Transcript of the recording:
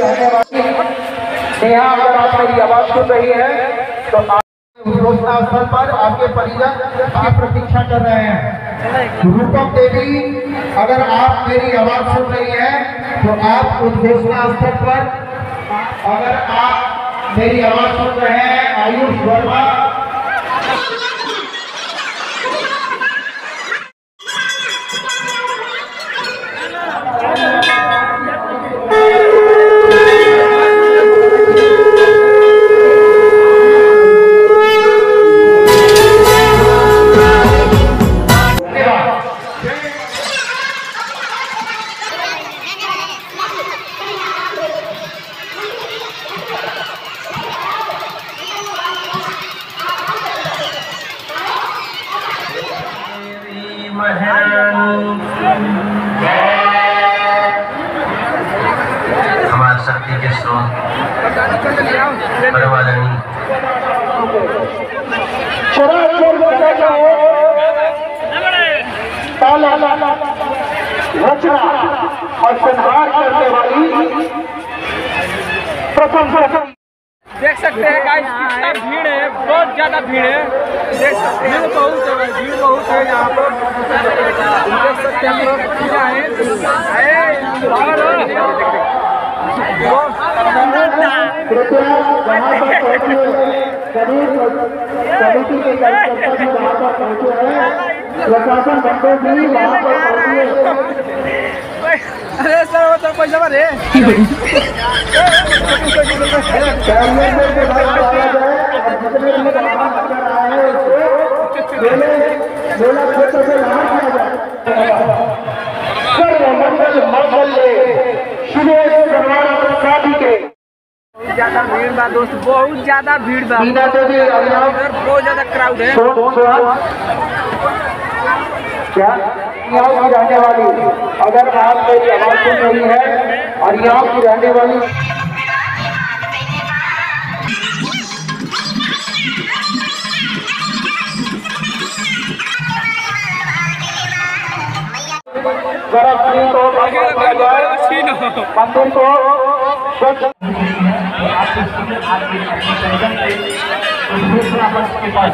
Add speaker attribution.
Speaker 1: रहने वाली नेहा, अगर आप मेरी आवाज सुन रही है तो घोषणा स्थल पर आपके परिजन की प्रतीक्षा कर रहे हैं। रूपम देवी, अगर आप मेरी आवाज सुन रही हैं तो आप उस घोषणा स्थल पर, अगर आप मेरी आवाज सुन रहे हैं, आयुष वर्मा,
Speaker 2: हमारे शक्ति के स्रोत परवादनी
Speaker 1: रचना और संहार करने वाली प्रथम
Speaker 3: देख सकते हैं गाइस कितना भीड़ है, बहुत ज्यादा भीड़ है। देख सकते हैं बहुत है, भीड़ बहुत है यहाँ पर। देख सकते हैं हम लोग पूजा है।
Speaker 1: समिति के कार्यकर्ता भी वहाँ पर पहुँचे हैं, प्रशासन बंदों भी वहाँ पर पहुँचे।
Speaker 3: अरे सर वो तो पैसा भरे ज्यादा भीड़ बा दोस्त, बहुत ज्यादा भीड़ बा, बहुत ज्यादा क्राउड है।
Speaker 1: क्या यहाँ की रहने वाली, अगर आप मेरी आवाज सुन रही है और यहाँ की रहने वाली मंदिर को स्वच्छ दूसरा के पास